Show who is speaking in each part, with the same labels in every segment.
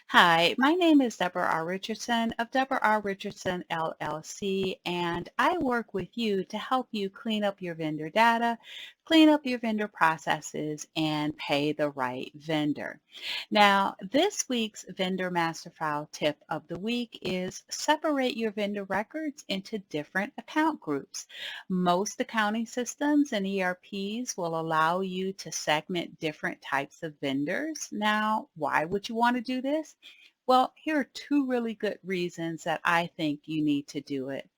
Speaker 1: Hi, my name is Debra R. Richardson of Debra R. Richardson LLC, and I work with you to help you clean up your vendor data, clean up your vendor processes, and pay the right vendor. Now, this week's Vendor Master File tip of the week is separate your vendor records into different account groups. Most accounting systems and ERPs will allow you to segment different types of vendors. Now, why would you want to do this? Well, here are two really good reasons that I think you need to do it.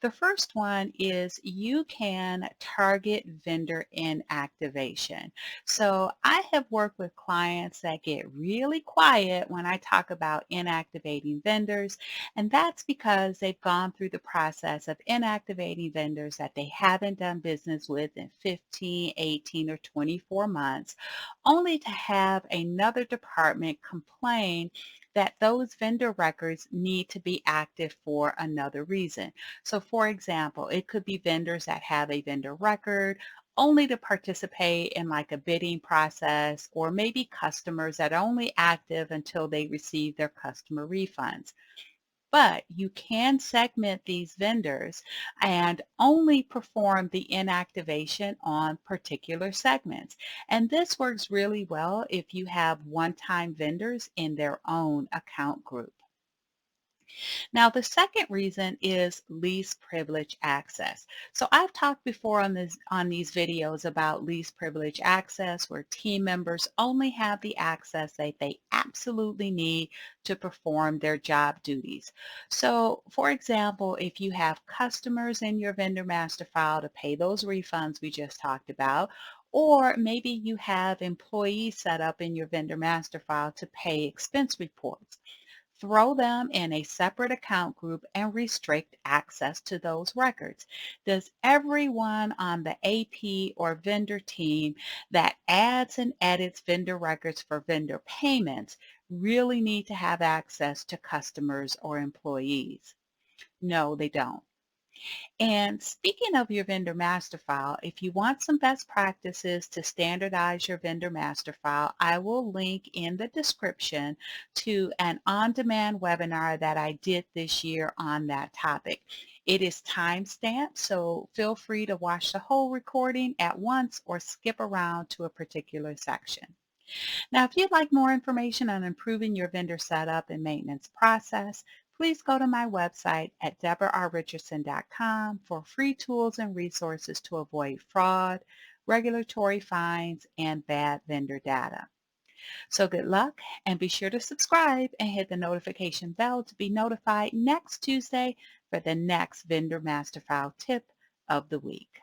Speaker 1: The first one is you can target vendor inactivation. So I have worked with clients that get really quiet when I talk about inactivating vendors, and that's because they've gone through the process of inactivating vendors that they haven't done business with in 15, 18, or 24 months, only to have another department complain that those vendor records need to be active for another reason. So for example, it could be vendors that have a vendor record only to participate in like a bidding process, or maybe customers that are only active until they receive their customer refunds. But you can segment these vendors and only perform the inactivation on particular segments. And this works really well if you have one-time vendors in their own account group. Now, the second reason is least privilege access. So I've talked before on these videos about least privilege access, where team members only have the access that they absolutely need to perform their job duties. So, for example, if you have customers in your vendor master file to pay those refunds we just talked about, or maybe you have employees set up in your vendor master file to pay expense reports. Throw them in a separate account group and restrict access to those records. Does everyone on the AP or vendor team that adds and edits vendor records for vendor payments really need to have access to customers or employees? No, they don't. And speaking of your vendor master file, if you want some best practices to standardize your vendor master file, I will link in the description to an on-demand webinar that I did this year on that topic. It is time-stamped, so feel free to watch the whole recording at once or skip around to a particular section. Now, if you'd like more information on improving your vendor setup and maintenance process, please go to my website at debrarrichardson.com for free tools and resources to avoid fraud, regulatory fines, and bad vendor data. So good luck, and be sure to subscribe and hit the notification bell to be notified next Tuesday for the next Vendor Master File tip of the week.